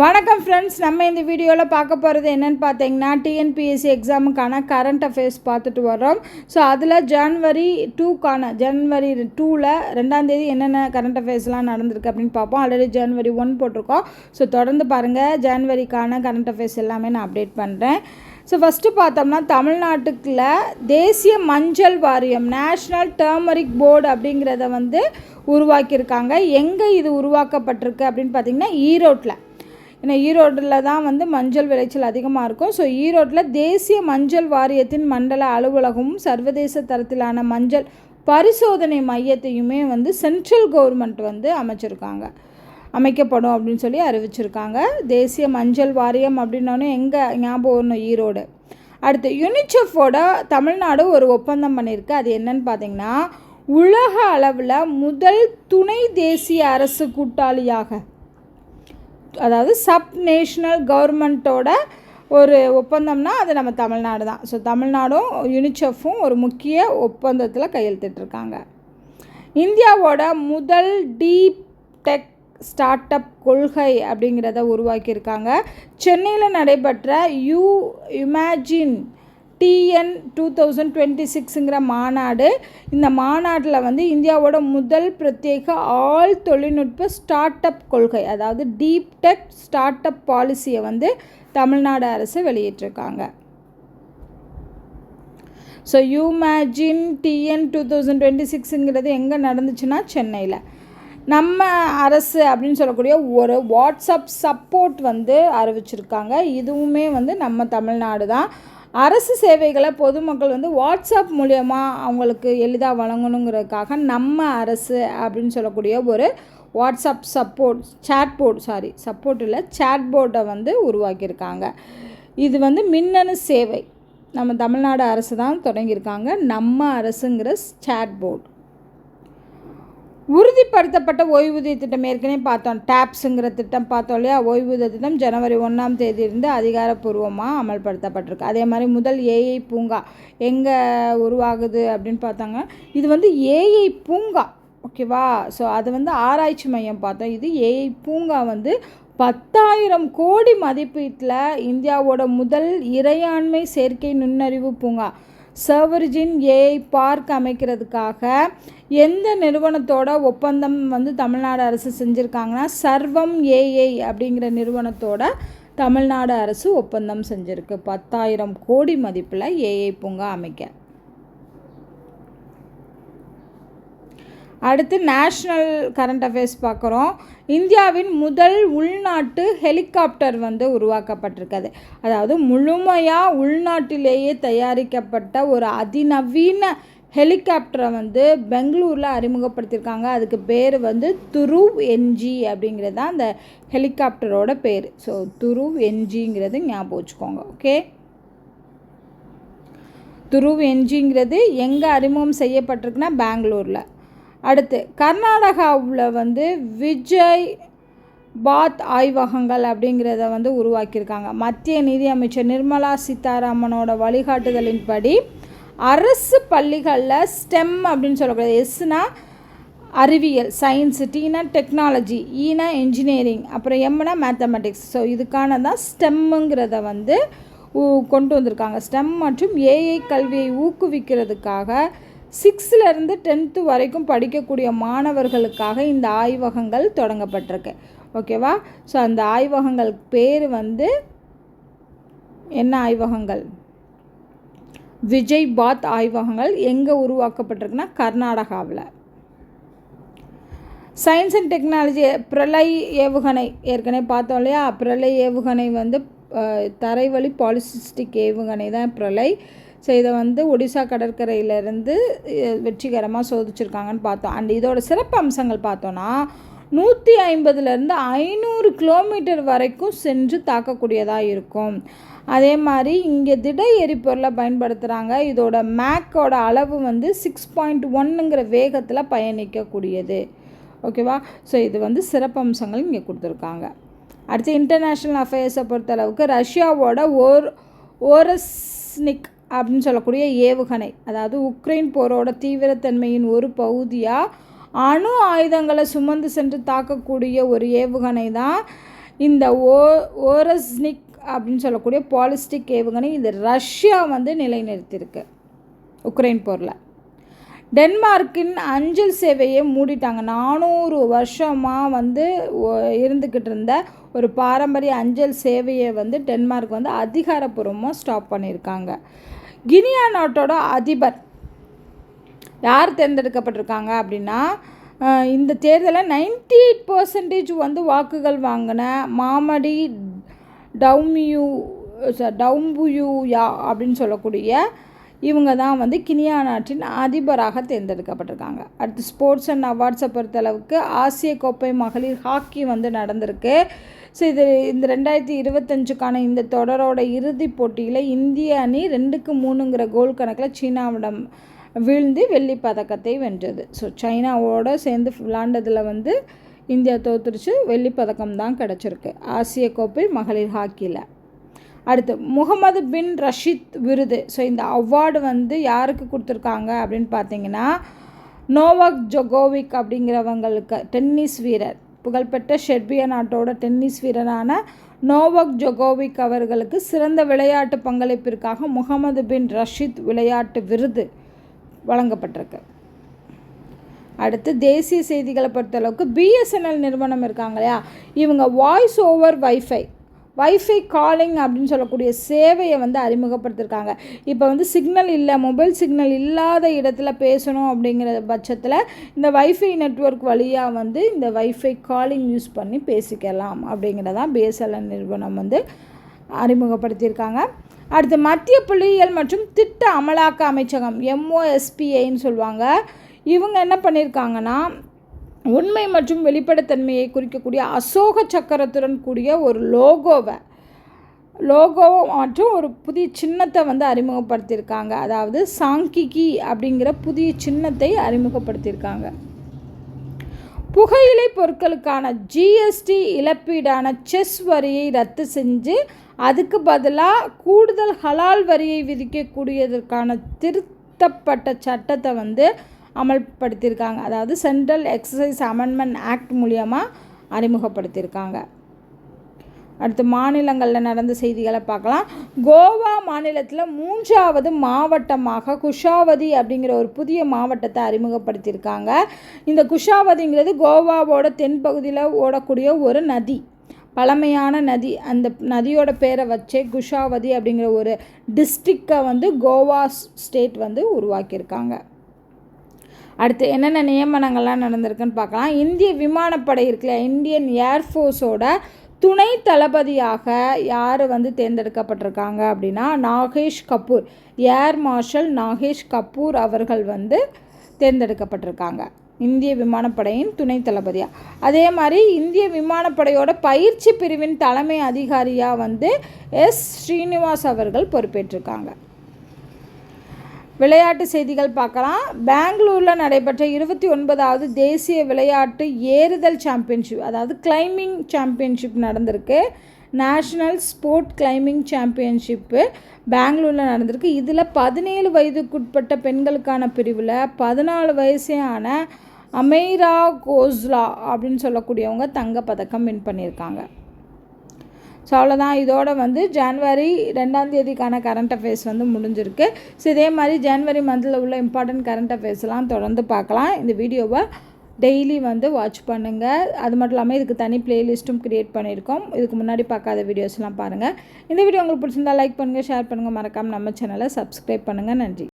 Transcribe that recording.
வணக்கம் ஃப்ரெண்ட்ஸ், நம்ம இந்த வீடியோவில் பார்க்க போகிறது என்னென்னு பார்த்தீங்கன்னா டிஎன்பிஎஸ்சி எக்ஸாமுக்கான கரண்ட் அஃபேர்ஸ் பார்த்துட்டு வரோம். ஸோ அதில் ஜனவரி 2ல் 2ஆம் தேதி என்னென்ன கரண்ட் அஃபேர்ஸ்லாம் நடந்திருக்கு அப்படின்னு பார்ப்போம். ஆல்ரெடி ஜனவரி 1 போட்டிருக்கோம். ஸோ தொடர்ந்து பாருங்கள், ஜனவரிக்கான கரண்ட் அஃபேர்ஸ் எல்லாமே நான் அப்டேட் பண்ணுறேன். ஸோ ஃபஸ்ட்டு பார்த்தோம்னா தமிழ்நாட்டுக்குள்ள தேசிய மஞ்சள் வாரியம் நேஷ்னல் டர்மரிக் போர்டு அப்படிங்கிறத வந்து உருவாக்கியிருக்காங்க. எங்கே இது உருவாக்கப்பட்டிருக்கு அப்படின்னு பார்த்திங்கன்னா ஈரோட்டில். ஏன்னா ஈரோட்டில் தான் வந்து மஞ்சள் விளைச்சல் அதிகமாக இருக்கும். ஸோ ஈரோட்டில் தேசிய மஞ்சள் வாரியத்தின் மண்டல அலுவலகமும் சர்வதேச தரத்திலான மஞ்சள் பரிசோதனை மையத்தையுமே வந்து சென்ட்ரல் கவர்மெண்ட் வந்து அமைக்கப்படும் அப்படின்னு சொல்லி அறிவிச்சிருக்காங்க. தேசிய மஞ்சள் வாரியம் அப்படின்னோடனே எங்கே ஞாபகம் வரணும்? ஈரோடு. அடுத்து யுனிசெஃபோட தமிழ்நாடு ஒரு ஒப்பந்தம் பண்ணியிருக்கு. அது என்னன்னு பார்த்திங்கன்னா உலக அளவில் முதல் துணை தேசிய அரசு கூட்டாளியாக, அதாவது சப் நேஷ்னல் கவர்மெண்ட்டோட ஒரு ஒப்பந்தம்னா அது நம்ம தமிழ்நாடு தான். ஸோ தமிழ்நாடும் யுனிசெஃப்பும் ஒரு முக்கிய ஒப்பந்தத்தில் கையெழுத்திட்டிருக்காங்க. இந்தியாவோட முதல் டீப் டெக் ஸ்டார்ட் அப் கொள்கை அப்படிங்கிறத உருவாக்கியிருக்காங்க. சென்னையில் நடைபெற்ற இமேஜின் TN 2026ங்கிற மாநாடு. இந்த மாநாட்டில் வந்து இந்தியாவோட முதல் பிரத்யேக ஆல் தொழில்நுட்ப ஸ்டார்ட் அப் கொள்கை, அதாவது டீப் டெக் ஸ்டார்ட் அப் பாலிசியை வந்து தமிழ்நாடு அரசு வெளியிட்டிருக்காங்க. ஸோ இமேஜின் TN 2026ங்கிறது எங்கே நடந்துச்சுன்னா சென்னையில். நம்ம அரசு அப்படின்னு சொல்லக்கூடிய ஒரு வாட்ஸ்அப் சப்போர்ட் வந்து அறிவிச்சிருக்காங்க. இதுவுமே வந்து நம்ம தமிழ்நாடு தான். அரசு சேவைகளை பொதுமக்கள் வந்து வாட்ஸ்அப் மூலயமா அவங்களுக்கு எளிதாக வழங்கணுங்கிறதுக்காக நம்ம அரசு அப்படின்னு சொல்லக்கூடிய ஒரு வாட்ஸ்அப் சேட்போர்ட்டை வந்து உருவாக்கியிருக்காங்க. இது வந்து மின்னணு சேவை நம்ம தமிழ்நாடு அரசு தான் தொடங்கியிருக்காங்க. நம்ம அரசுங்கிற சேட்போர்ட். உறுதிப்படுத்தப்பட்ட ஓய்வூதிய திட்டம் ஏற்கனவே பார்த்தோம். டேப்ஸுங்கிற திட்டம் பார்த்தோம் இல்லையா? ஓய்வூதிய திட்டம் ஜனவரி 1ஆம் தேதியிலிருந்து அதிகாரப்பூர்வமாக அமல்படுத்தப்பட்டிருக்கு. அதே மாதிரி முதல் ஏஐ பூங்கா எங்கே உருவாகுது அப்படின்னு பார்த்தாங்க. இது வந்து ஏஐ பூங்கா, ஓகேவா? ஸோ அது வந்து ஆராய்ச்சி மையம் பார்த்தோம். இது ஏஐ பூங்கா வந்து 10,000 கோடி மதிப்பீட்டில் இந்தியாவோட முதல் இறையாண்மை செயற்கை நுண்ணறிவு பூங்கா சர்வர்ஜின் ஏஐ பார்க் அமைக்கிறதுக்காக எந்த நிறுவனத்தோட ஒப்பந்தம் வந்து தமிழ்நாடு அரசு செஞ்சுருக்காங்கன்னா சர்வம் ஏஐ அப்படிங்கிற நிறுவனத்தோட தமிழ்நாடு அரசு ஒப்பந்தம் செஞ்சுருக்கு. 10,000 கோடி மதிப்பில் ஏஐ பூங்கா அமைக்க. அடுத்து நேஷ்னல் கரண்ட் அஃபேர்ஸ் பார்க்குறோம். இந்தியாவின் முதல் உள்நாட்டு ஹெலிகாப்டர் வந்து உருவாக்கப்பட்டிருக்குது. அதாவது முழுமையாக உள்நாட்டிலேயே தயாரிக்கப்பட்ட ஒரு அதிநவீன ஹெலிகாப்டரை வந்து பெங்களூரில் அறிமுகப்படுத்தியிருக்காங்க. அதுக்கு பேர் வந்து துருவ் NG அப்படிங்கிறது தான் அந்த ஹெலிகாப்டரோட பேர். ஸோ துருவ் NGங்கிறது ஞாபகம் வச்சுக்கோங்க, ஓகே? துருவ் NGங்கிறது எங்கே அறிமுகம் செய்யப்பட்டிருக்குன்னா பெங்களூரில். அடுத்து கர்நாடகாவில் வந்து விஜய் பாத் ஆய்வகங்கள் அப்படிங்கிறத வந்து உருவாக்கியிருக்காங்க. மத்திய நிதி அமைச்சர் நிர்மலா சீதாராமனோட வழிகாட்டுதலின்படி அரசு பள்ளிகளில் ஸ்டெம் அப்படின்னு சொல்லக்கூடாது. எஸ்னா அறிவியல், சயின்ஸ், டீனா டெக்னாலஜி, ஈனா இன்ஜினியரிங், அப்புறம் எம்னா மேத்தமெட்டிக்ஸ். ஸோ இதுக்கான தான் ஸ்டெம்முங்கிறத வந்து கொண்டு வந்திருக்காங்க. ஸ்டெம் மற்றும் ஏஐ கல்வியை ஊக்குவிக்கிறதுக்காக 6லேருந்து 10th வரைக்கும் படிக்கக்கூடிய மாணவர்களுக்காக இந்த ஆய்வகங்கள் தொடங்கப்பட்டிருக்கு, ஓகேவா? ஸோ அந்த ஆய்வகங்கள் பேர் வந்து என்ன ஆய்வகங்கள்? விஜய் பாத் ஆய்வகங்கள். எங்கே உருவாக்கப்பட்டிருக்குன்னா கர்நாடகாவில். சயின்ஸ் அண்ட் டெக்னாலஜி பிரளய் ஏவுகணை ஏற்கனவே பார்த்தோம் இல்லையா? பிரளய் ஏவுகணை வந்து தரைவழி பாலிஸ்டிக் ஏவுகணை தான் பிரளய். ஸோ இதை வந்து ஒடிசா கடற்கரையிலேருந்து வெற்றிகரமாக சோதிச்சிருக்காங்கன்னு பார்த்தோம். அண்ட் இதோட சிறப்பு அம்சங்கள் பார்த்தோன்னா 150லேருந்து 500 கிலோமீட்டர் வரைக்கும் சென்று தாக்கக்கூடியதாக இருக்கும். அதே மாதிரி இங்கே திட எரிபொருளை பயன்படுத்துகிறாங்க. இதோட மேக்கோட அளவு வந்து 6.1ங்கிற வேகத்தில் பயணிக்கக்கூடியது, ஓகேவா? ஸோ இது வந்து சிறப்பு அம்சங்கள் இங்கே கொடுத்துருக்காங்க. அடுத்து இன்டர்நேஷ்னல் அஃபேர்ஸை பொறுத்தளவுக்கு ரஷ்யாவோட ஓரஸ்னிக் அப்படின்னு சொல்லக்கூடிய ஏவுகணை, அதாவது உக்ரைன் போரோட தீவிரத்தன்மையின் ஒரு பகுதியாக அணு ஆயுதங்களை சுமந்து சென்று தாக்கக்கூடிய ஒரு ஏவுகணை தான் இந்த ஓரஸ்னிக் அப்படின்னு சொல்லக்கூடிய பாலிஸ்டிக் ஏவுகணை இந்த ரஷ்யா வந்து நிலைநிறுத்தியிருக்கு உக்ரைன் போரில். டென்மார்க்கின் அஞ்சல் சேவையை மூடிட்டாங்க. 400 வருஷமாக வந்து இருந்துக்கிட்டு இருந்த ஒரு பாரம்பரிய அஞ்சல் சேவையை வந்து டென்மார்க் வந்து அதிகாரப்பூர்வமாக ஸ்டாப் பண்ணியிருக்காங்க. கினியா நாட்டோட அதிபர் யார் தேர்ந்தெடுக்கப்பட்டிருக்காங்க அப்படின்னா, இந்த தேர்தலில் 98% வந்து வாக்குகள் வாங்கின மாமடி டவும்புயூயா அப்படின்னு சொல்லக்கூடிய இவங்க தான் வந்து கினியா நாட்டின் அதிபராக தேர்ந்தெடுக்கப்பட்டிருக்காங்க. அடுத்து ஸ்போர்ட்ஸ் அண்ட் அவார்ட்ஸை பொறுத்தளவுக்கு ஆசிய கோப்பை மகளிர் ஹாக்கி வந்து நடந்திருக்கு. ஸோ இந்த 2025க்கான இந்த தொடரோட இறுதிப் போட்டியில் இந்திய அணி 2-3 கோல் கணக்கில் சீனாவிடம் வீழ்ந்து வெள்ளி பதக்கத்தை வென்றது. ஸோ சைனாவோடு சேர்ந்து விளாண்டதில் வந்து இந்தியா தோற்றுருச்சு. வெள்ளி பதக்கம் தான் கிடச்சிருக்கு ஆசிய கோப்பை மகளிர் ஹாக்கியில். அடுத்து முகமது பின் ரஷீத் விருது. ஸோ இந்த அவார்டு வந்து யாருக்கு கொடுத்துருக்காங்க அப்படின்னு பார்த்தீங்கன்னா, நோவாக் ஜோகோவிக் அப்படிங்கிறவங்களுக்கு, டென்னிஸ் வீரர், புகழ்பெற்ற செர்பியா நாட்டோட டென்னிஸ் வீரரான நோவாக் ஜோகோவிக் அவர்களுக்கு சிறந்த விளையாட்டு பங்களிப்பிற்காக முகமது பின் ரஷீத் விளையாட்டு விருது வழங்கப்பட்டிருக்கு. அடுத்து தேசிய செய்திகளை பொறுத்தளவுக்கு பிஎஸ்என்எல் நிறுவனம் இருக்காங்க இல்லையா, இவங்க வாய்ஸ் ஓவர் வைஃபை காலிங் அப்படின்னு சொல்லக்கூடிய சேவையை வந்து அறிமுகப்படுத்திருக்காங்க. இப்போ வந்து சிக்னல் இல்லை, மொபைல் சிக்னல் இல்லாத இடத்துல பேசணும் அப்படிங்கிற பட்சத்தில் இந்த வைஃபை நெட்வொர்க் வழியாக வந்து இந்த வைஃபை காலிங் யூஸ் பண்ணி பேசிக்கலாம் அப்படிங்கிறதான் பிஎஸ்என்எல் நிறுவனம் வந்து அறிமுகப்படுத்தியிருக்காங்க. அடுத்து மத்திய புள்ளியியல் மற்றும் திட்ட அமலாக்க அமைச்சகம் MOSPIன்னு சொல்லுவாங்க. இவங்க என்ன பண்ணியிருக்காங்கன்னா, உண்மை மற்றும் வெளிப்படைத்தன்மையை குறிக்கக்கூடிய அசோக சக்கரத்துடன் கூடிய ஒரு லோகோ மற்றும் ஒரு புதிய சின்னத்தை வந்து அறிமுகப்படுத்தியிருக்காங்க. அதாவது சாங்கிகி அப்படிங்கிற புதிய சின்னத்தை அறிமுகப்படுத்தியிருக்காங்க. புகையிலை பொருட்களுக்கான GST இழப்பீடான செஸ் வரியை ரத்து செஞ்சு அதுக்கு பதிலாக கூடுதல் ஹலால் வரியை விதிக்கக்கூடியதற்கான திருத்தப்பட்ட சட்டத்தை வந்து அமல்படுத்தியிருக்காங்க. அதாவது சென்ட்ரல் எக்ஸசைஸ் அமெண்ட்மெண்ட் ஆக்ட் மூலியமாக அறிமுகப்படுத்தியிருக்காங்க. அடுத்து மாநிலங்களில் நடந்த செய்திகளை பார்க்கலாம். கோவா மாநிலத்தில் 3வது மாவட்டமாக குஷாவதி அப்படிங்கிற ஒரு புதிய மாவட்டத்தை அறிமுகப்படுத்தியிருக்காங்க. இந்த குஷாவதிங்கிறது கோவாவோட தென்பகுதியில் ஓடக்கூடிய ஒரு நதி, பழமையான நதி. அந்த நதியோட பேரை வச்சே குஷாவதி அப்படிங்கிற ஒரு டிஸ்ட்ரிக்டை வந்து கோவா ஸ்டேட் வந்து உருவாக்கியிருக்காங்க. அடுத்து என்னென்ன நியமனங்கள்லாம் நடந்திருக்குன்னு பார்க்கலாம். இந்திய விமானப்படை இருக்குல்ல, இந்தியன் ஏர்ஃபோர்ஸோட துணை தளபதியாக யார் வந்து தேர்ந்தெடுக்கப்பட்டிருக்காங்க அப்படின்னா, நாகேஷ் கபூர், ஏர் மார்ஷல் நாகேஷ் கபூர் அவர்கள் வந்து தேர்ந்தெடுக்கப்பட்டிருக்காங்க இந்திய விமானப்படையின் துணை தளபதியாக. அதே மாதிரி இந்திய விமானப்படையோட பயிற்சி பிரிவின் தலைமை அதிகாரியாக வந்து ஸ்ரீனிவாஸ் அவர்கள் பொறுப்பேற்றிருக்காங்க. விளையாட்டு செய்திகள் பார்க்கலாம். பெங்களூரில் நடைபெற்ற 29வது தேசிய விளையாட்டு ஏறுதல் சாம்பியன்ஷிப், அதாவது கிளைம்பிங் சாம்பியன்ஷிப் நடந்திருக்கு. நேஷ்னல் ஸ்போர்ட் கிளைம்பிங் சாம்பியன்ஷிப்பு பெங்களூரில் நடந்திருக்கு. இதில் 17 வயதுக்குட்பட்ட பெண்களுக்கான பிரிவில் 14 வயசான அமெய்ரா கோஸ்லா அப்படின்னு சொல்லக்கூடியவங்க தங்கப்பதக்கம் வின் பண்ணியிருக்காங்க. ஸோ அவ்வளோதான். இதோட வந்து ஜனவரி 2 கரண்ட் அஃபேர்ஸ் வந்து முடிஞ்சிருக்கு. ஸோ இதே மாதிரி ஜனவரி மந்தில் உள்ள இம்பார்ட்டன்ட் கரண்ட் அஃபேர்ஸ்லாம் தொடர்ந்து பார்க்கலாம். இந்த வீடியோவை டெய்லி வந்து வாட்ச் பண்ணுங்கள். அது மட்டும் இல்லாமல் இதுக்கு தனி ப்ளேலிஸ்ட்டும் க்ரியேட் பண்ணியிருக்கோம். இதுக்கு முன்னாடி பார்க்காத வீடியோஸ்லாம் பாருங்கள். இந்த வீடியோ உங்களுக்கு பிடிச்சிருந்தால் லைக் பண்ணுங்கள், ஷேர் பண்ணுங்கள், மறக்காமல் நம்ம சேனலை சப்ஸ்கிரைப் பண்ணுங்கள். நன்றி.